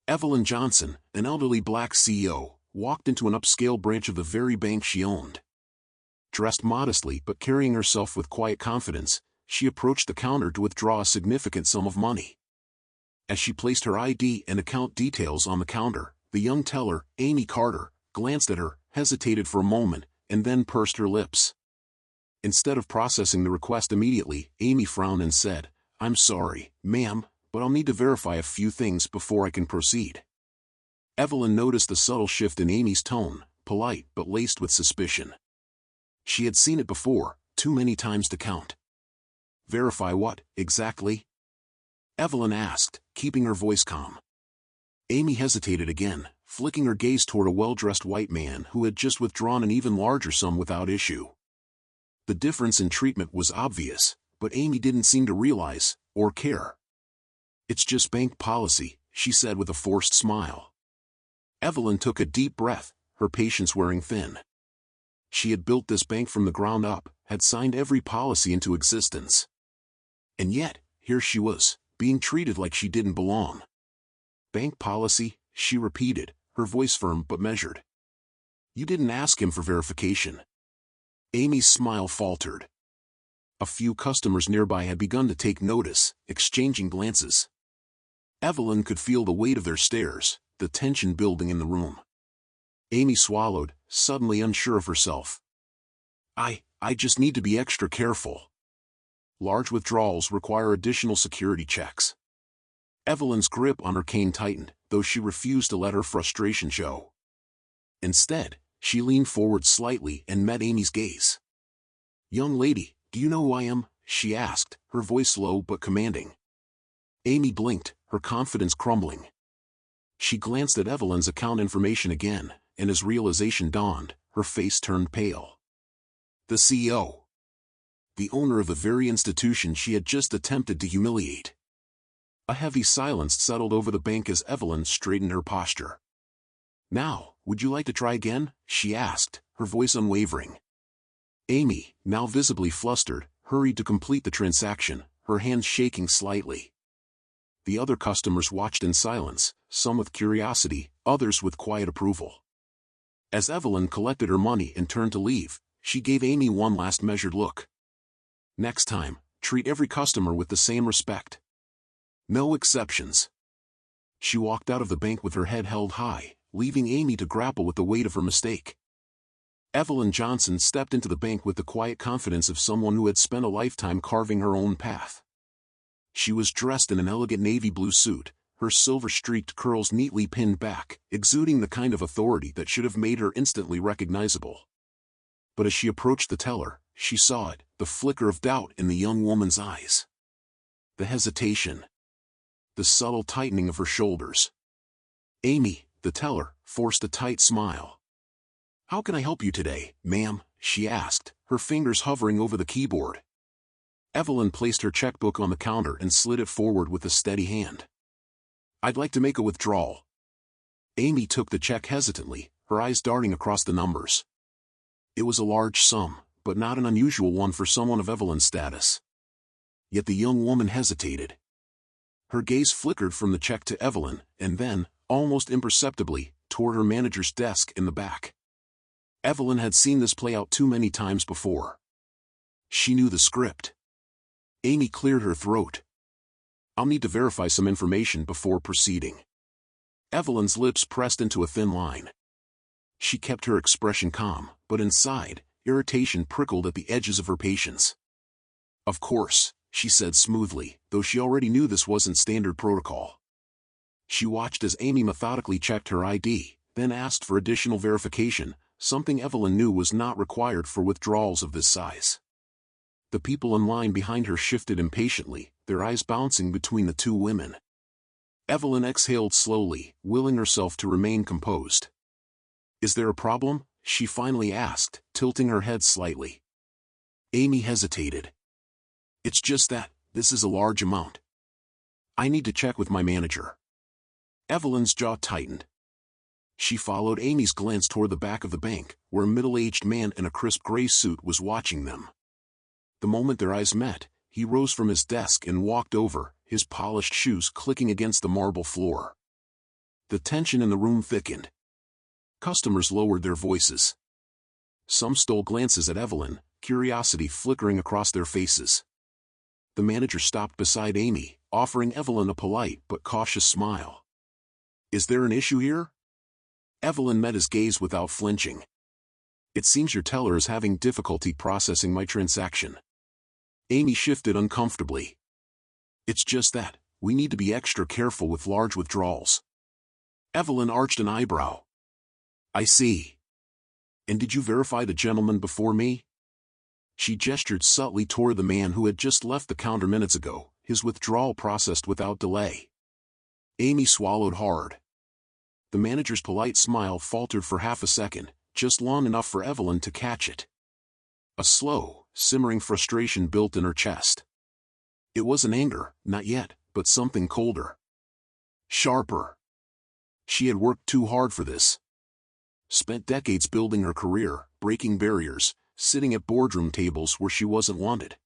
Evelyn Johnson, an elderly black CEO, walked into an upscale branch of the very bank she owned. Dressed modestly but carrying herself with quiet confidence, she approached the counter to withdraw a significant sum of money. As she placed her ID and account details on the counter, the young teller, Amy Carter, glanced at her, hesitated for a moment, and then pursed her lips. Instead of processing the request immediately, Amy frowned and said, "I'm sorry, ma'am, but I'll need to verify a few things before I can proceed." Evelyn noticed the subtle shift in Amy's tone, polite but laced with suspicion. She had seen it before, too many times to count. "Verify what, exactly?" Evelyn asked, keeping her voice calm. Amy hesitated again, flicking her gaze toward a well-dressed white man who had just withdrawn an even larger sum without issue. The difference in treatment was obvious, but Amy didn't seem to realize, or care. "It's just bank policy," she said with a forced smile. Evelyn took a deep breath, her patience wearing thin. She had built this bank from the ground up, had signed every policy into existence. And yet, here she was, being treated like she didn't belong. "Bank policy," she repeated, her voice firm but measured. "You didn't ask him for verification." Amy's smile faltered. A few customers nearby had begun to take notice, exchanging glances. Evelyn could feel the weight of their stares, the tension building in the room. Amy swallowed, suddenly unsure of herself. I just need to be extra careful. Large withdrawals require additional security checks." Evelyn's grip on her cane tightened, though she refused to let her frustration show. Instead, she leaned forward slightly and met Amy's gaze. "Young lady, do you know who I am?" she asked, her voice low but commanding. Amy blinked, her confidence crumbling. She glanced at Evelyn's account information again, and as realization dawned, her face turned pale. The CEO. The owner of the very institution she had just attempted to humiliate. A heavy silence settled over the bank as Evelyn straightened her posture. "Now, would you like to try again?" she asked, her voice unwavering. Amy, now visibly flustered, hurried to complete the transaction, her hands shaking slightly. The other customers watched in silence, some with curiosity, others with quiet approval. As Evelyn collected her money and turned to leave, she gave Amy one last measured look. "Next time, treat every customer with the same respect. No exceptions." She walked out of the bank with her head held high, leaving Amy to grapple with the weight of her mistake. Evelyn Johnson stepped into the bank with the quiet confidence of someone who had spent a lifetime carving her own path. She was dressed in an elegant navy blue suit, her silver-streaked curls neatly pinned back, exuding the kind of authority that should have made her instantly recognizable. But as she approached the teller, she saw it, the flicker of doubt in the young woman's eyes. The hesitation. The subtle tightening of her shoulders. Amy, the teller, forced a tight smile. "How can I help you today, ma'am?" she asked, her fingers hovering over the keyboard. Evelyn placed her checkbook on the counter and slid it forward with a steady hand. "I'd like to make a withdrawal." Amy took the check hesitantly, her eyes darting across the numbers. It was a large sum, but not an unusual one for someone of Evelyn's status. Yet the young woman hesitated. Her gaze flickered from the check to Evelyn, and then, almost imperceptibly, toward her manager's desk in the back. Evelyn had seen this play out too many times before. She knew the script. Amy cleared her throat. "I'll need to verify some information before proceeding." Evelyn's lips pressed into a thin line. She kept her expression calm, but inside, irritation prickled at the edges of her patience. "Of course," she said smoothly, though she already knew this wasn't standard protocol. She watched as Amy methodically checked her ID, then asked for additional verification, something Evelyn knew was not required for withdrawals of this size. The people in line behind her shifted impatiently, their eyes bouncing between the two women. Evelyn exhaled slowly, willing herself to remain composed. "Is there a problem?" she finally asked, tilting her head slightly. Amy hesitated. "It's just that, this is a large amount. I need to check with my manager." Evelyn's jaw tightened. She followed Amy's glance toward the back of the bank, where a middle-aged man in a crisp gray suit was watching them. The moment their eyes met, he rose from his desk and walked over, his polished shoes clicking against the marble floor. The tension in the room thickened. Customers lowered their voices. Some stole glances at Evelyn, curiosity flickering across their faces. The manager stopped beside Amy, offering Evelyn a polite but cautious smile. "Is there an issue here?" Evelyn met his gaze without flinching. "It seems your teller is having difficulty processing my transaction." Amy shifted uncomfortably. "It's just that, we need to be extra careful with large withdrawals." Evelyn arched an eyebrow. "I see. And did you verify the gentleman before me?" She gestured subtly toward the man who had just left the counter minutes ago, his withdrawal processed without delay. Amy swallowed hard. The manager's polite smile faltered for half a second, just long enough for Evelyn to catch it. A slow, simmering frustration built in her chest. It wasn't anger, not yet, but something colder. Sharper. She had worked too hard for this. Spent decades building her career, breaking barriers, sitting at boardroom tables where she wasn't wanted.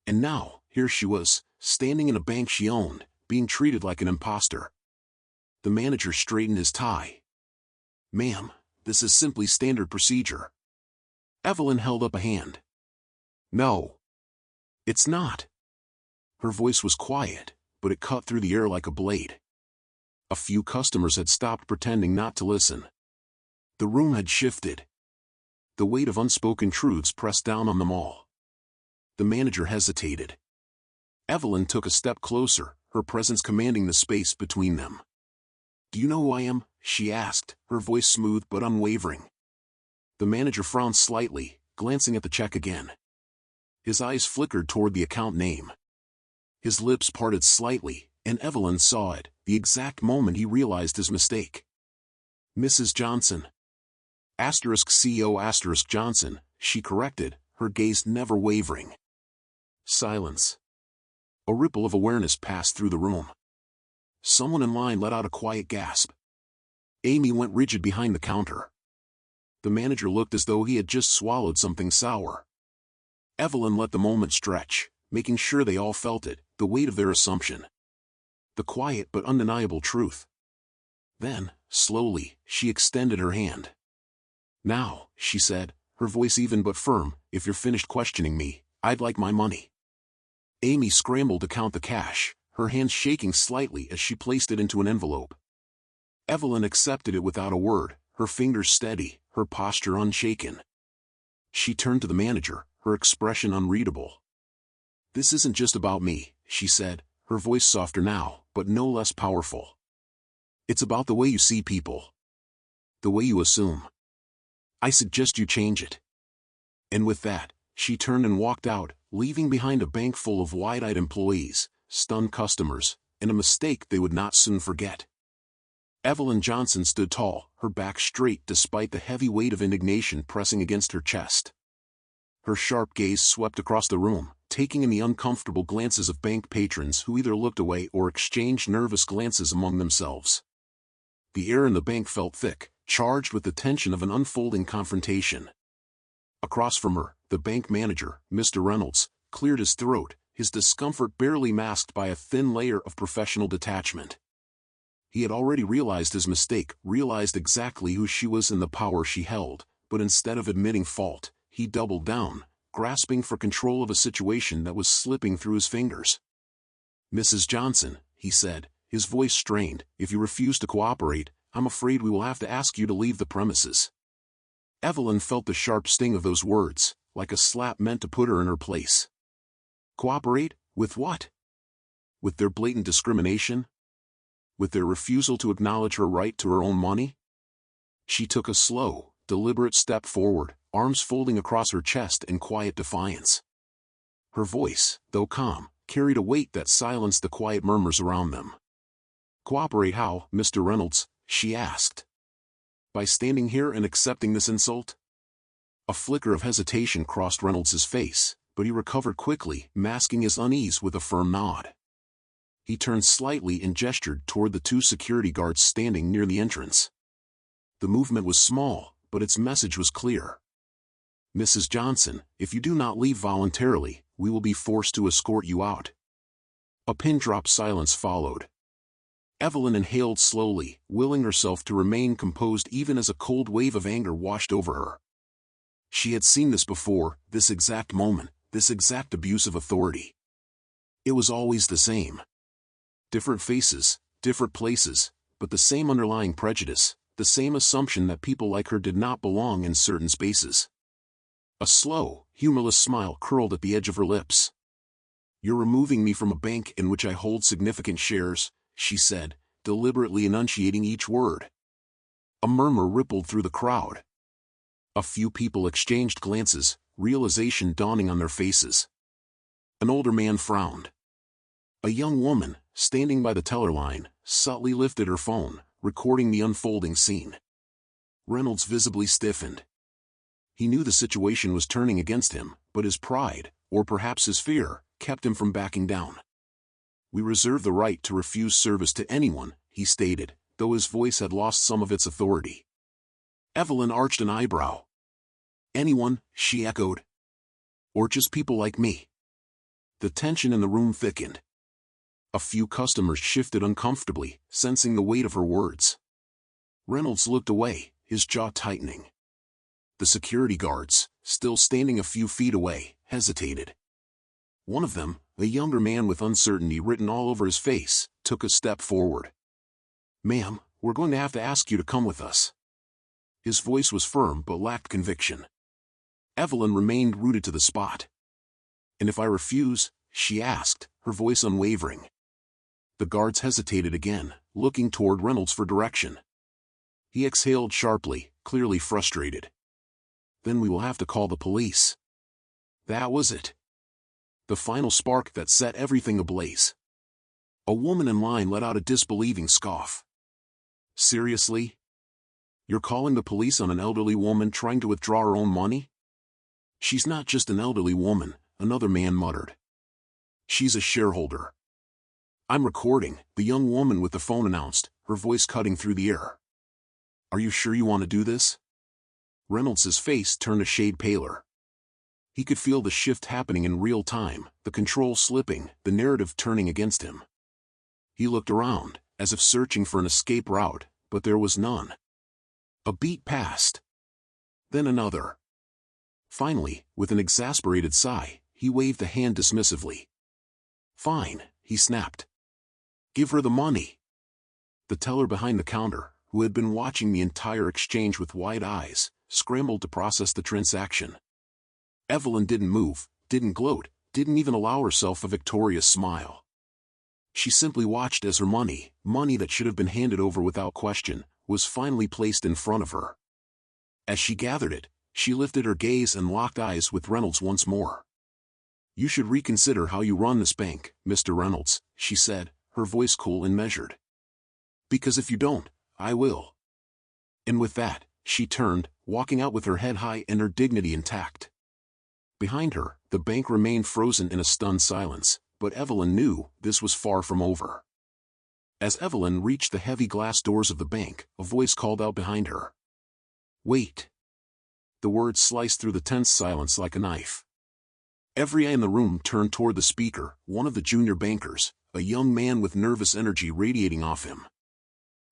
And now, here she was, standing in a bank she owned, being treated like an imposter. The manager straightened his tie. "Ma'am, this is simply standard procedure." Evelyn held up a hand. "No. It's not." Her voice was quiet, but it cut through the air like a blade. A few customers had stopped pretending not to listen. The room had shifted. The weight of unspoken truths pressed down on them all. The manager hesitated. Evelyn took a step closer, her presence commanding the space between them. "Do you know who I am?" she asked, her voice smooth but unwavering. The manager frowned slightly, glancing at the check again. His eyes flickered toward the account name. His lips parted slightly, and Evelyn saw it, the exact moment he realized his mistake. "Mrs. Johnson." *CEO Johnson, she corrected, her gaze never wavering. Silence. A ripple of awareness passed through the room. Someone in line let out a quiet gasp. Amy went rigid behind the counter. The manager looked as though he had just swallowed something sour. Evelyn let the moment stretch, making sure they all felt it, the weight of their assumption. The quiet but undeniable truth. Then, slowly, she extended her hand. "Now," she said, her voice even but firm, "if you're finished questioning me, I'd like my money." Amy scrambled to count the cash, her hands shaking slightly as she placed it into an envelope. Evelyn accepted it without a word, her fingers steady, her posture unshaken. She turned to the manager, her expression unreadable. "This isn't just about me," she said, her voice softer now, but no less powerful. "It's about the way you see people. The way you assume. I suggest you change it." And with that, she turned and walked out, leaving behind a bank full of wide-eyed employees, stunned customers, and a mistake they would not soon forget. Evelyn Johnson stood tall, her back straight despite the heavy weight of indignation pressing against her chest. Her sharp gaze swept across the room, taking in the uncomfortable glances of bank patrons who either looked away or exchanged nervous glances among themselves. The air in the bank felt thick, charged with the tension of an unfolding confrontation. Across from her, the bank manager, Mr. Reynolds, cleared his throat, his discomfort barely masked by a thin layer of professional detachment. He had already realized his mistake, realized exactly who she was and the power she held, but instead of admitting fault, he doubled down, grasping for control of a situation that was slipping through his fingers. "Mrs. Johnson," he said, his voice strained, "if you refuse to cooperate, I'm afraid we will have to ask you to leave the premises." Evelyn felt the sharp sting of those words, like a slap meant to put her in her place. Cooperate? With what? With their blatant discrimination? With their refusal to acknowledge her right to her own money? She took a slow, deliberate step forward, arms folding across her chest in quiet defiance. Her voice, though calm, carried a weight that silenced the quiet murmurs around them. "Cooperate how, Mr. Reynolds?" she asked. "By standing here and accepting this insult?" A flicker of hesitation crossed Reynolds's face, but he recovered quickly, masking his unease with a firm nod. He turned slightly and gestured toward the two security guards standing near the entrance. The movement was small, but its message was clear. "Mrs. Johnson, if you do not leave voluntarily, we will be forced to escort you out." A pin-drop silence followed. Evelyn inhaled slowly, willing herself to remain composed even as a cold wave of anger washed over her. She had seen this before, this exact moment, this exact abuse of authority. It was always the same. Different faces, different places, but the same underlying prejudice, the same assumption that people like her did not belong in certain spaces. A slow, humorless smile curled at the edge of her lips. "You're removing me from a bank in which I hold significant shares," she said, deliberately enunciating each word. A murmur rippled through the crowd. A few people exchanged glances, realization dawning on their faces. An older man frowned. A young woman, standing by the teller line, subtly lifted her phone, recording the unfolding scene. Reynolds visibly stiffened. He knew the situation was turning against him, but his pride, or perhaps his fear, kept him from backing down. "We reserve the right to refuse service to anyone," he stated, though his voice had lost some of its authority. Evelyn arched an eyebrow. "Anyone," she echoed. "Or just people like me?" The tension in the room thickened. A few customers shifted uncomfortably, sensing the weight of her words. Reynolds looked away, his jaw tightening. The security guards, still standing a few feet away, hesitated. One of them, a younger man with uncertainty written all over his face, took a step forward. "Ma'am, we're going to have to ask you to come with us." His voice was firm but lacked conviction. Evelyn remained rooted to the spot. "And if I refuse?" she asked, her voice unwavering. The guards hesitated again, looking toward Reynolds for direction. He exhaled sharply, clearly frustrated. "Then we will have to call the police." That was it. The final spark that set everything ablaze. A woman in line let out a disbelieving scoff. "Seriously? You're calling the police on an elderly woman trying to withdraw her own money?" "She's not just an elderly woman," another man muttered. "She's a shareholder." "I'm recording," the young woman with the phone announced, her voice cutting through the air. "Are you sure you want to do this?" Reynolds's face turned a shade paler. He could feel the shift happening in real time, the control slipping, the narrative turning against him. He looked around, as if searching for an escape route, but there was none. A beat passed. Then another. Finally, with an exasperated sigh, he waved a hand dismissively. "Fine," he snapped. "Give her the money." The teller behind the counter, who had been watching the entire exchange with wide eyes, scrambled to process the transaction. Evelyn didn't move, didn't gloat, didn't even allow herself a victorious smile. She simply watched as her money that should have been handed over without question, was finally placed in front of her. As she gathered it, she lifted her gaze and locked eyes with Reynolds once more. "You should reconsider how you run this bank, Mr. Reynolds," she said, her voice cool and measured. "Because if you don't, I will." And with that, she turned, walking out with her head high and her dignity intact. Behind her, the bank remained frozen in a stunned silence, but Evelyn knew this was far from over. As Evelyn reached the heavy glass doors of the bank, a voice called out behind her. "Wait." The words sliced through the tense silence like a knife. Every eye in the room turned toward the speaker, one of the junior bankers, a young man with nervous energy radiating off him.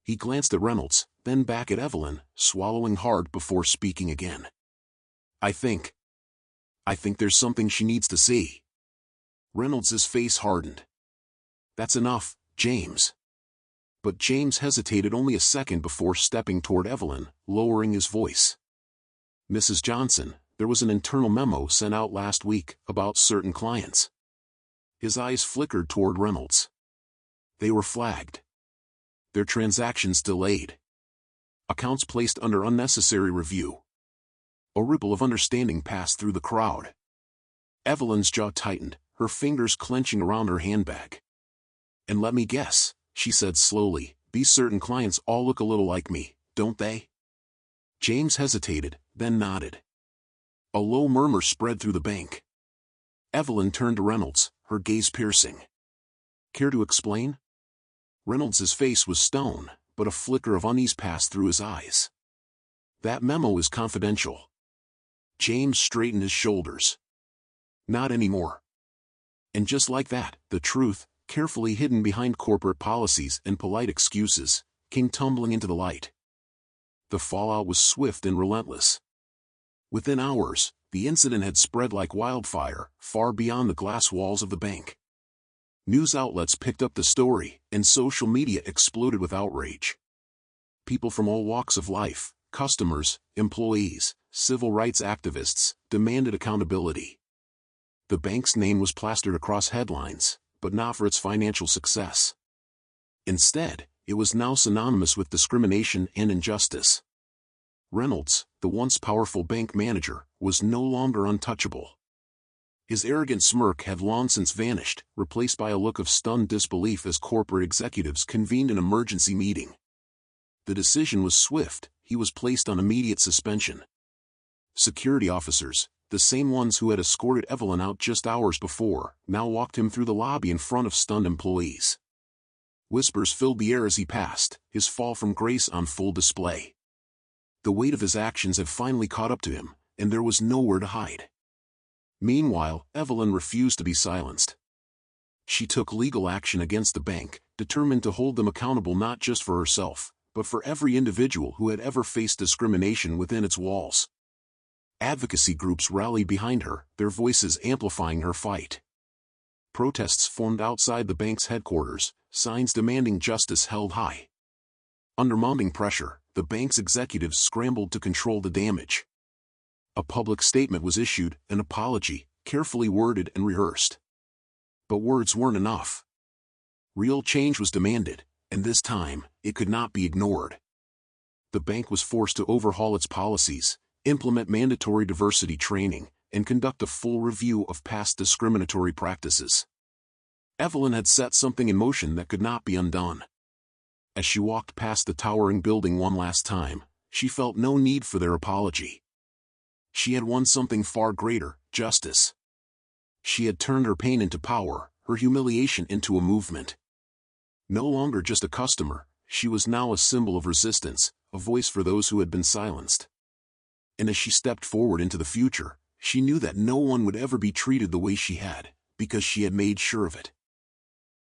He glanced at Reynolds, then back at Evelyn, swallowing hard before speaking again. I think there's something she needs to see." Reynolds's face hardened. "That's enough, James." But James hesitated only a second before stepping toward Evelyn, lowering his voice. "Mrs. Johnson, there was an internal memo sent out last week about certain clients." His eyes flickered toward Reynolds. "They were flagged. Their transactions delayed. Accounts placed under unnecessary review." A ripple of understanding passed through the crowd. Evelyn's jaw tightened, her fingers clenching around her handbag. "And let me guess," she said slowly, "these certain clients all look a little like me, don't they?" James hesitated, then nodded. A low murmur spread through the bank. Evelyn turned to Reynolds, her gaze piercing. "Care to explain?" Reynolds's face was stone, but a flicker of unease passed through his eyes. "That memo is confidential." James straightened his shoulders. "Not anymore." And just like that, the truth, carefully hidden behind corporate policies and polite excuses, came tumbling into the light. The fallout was swift and relentless. Within hours, the incident had spread like wildfire, far beyond the glass walls of the bank. News outlets picked up the story, and social media exploded with outrage. People from all walks of life, customers, employees, civil rights activists, demanded accountability. The bank's name was plastered across headlines, but not for its financial success. Instead, it was now synonymous with discrimination and injustice. Reynolds, the once powerful bank manager, was no longer untouchable. His arrogant smirk had long since vanished, replaced by a look of stunned disbelief as corporate executives convened an emergency meeting. The decision was swift. He was placed on immediate suspension. Security officers, the same ones who had escorted Evelyn out just hours before, now walked him through the lobby in front of stunned employees. Whispers filled the air as he passed, his fall from grace on full display. The weight of his actions had finally caught up to him, and there was nowhere to hide. Meanwhile, Evelyn refused to be silenced. She took legal action against the bank, determined to hold them accountable not just for herself, but for every individual who had ever faced discrimination within its walls. Advocacy groups rallied behind her, their voices amplifying her fight. Protests formed outside the bank's headquarters, signs demanding justice held high. Under mounting pressure, the bank's executives scrambled to control the damage. A public statement was issued, an apology, carefully worded and rehearsed. But words weren't enough. Real change was demanded, and this time, it could not be ignored. The bank was forced to overhaul its policies, implement mandatory diversity training, and conduct a full review of past discriminatory practices. Evelyn had set something in motion that could not be undone. As she walked past the towering building one last time, she felt no need for their apology. She had won something far greater, justice. She had turned her pain into power, her humiliation into a movement. No longer just a customer, she was now a symbol of resistance, a voice for those who had been silenced. And as she stepped forward into the future, she knew that no one would ever be treated the way she had, because she had made sure of it.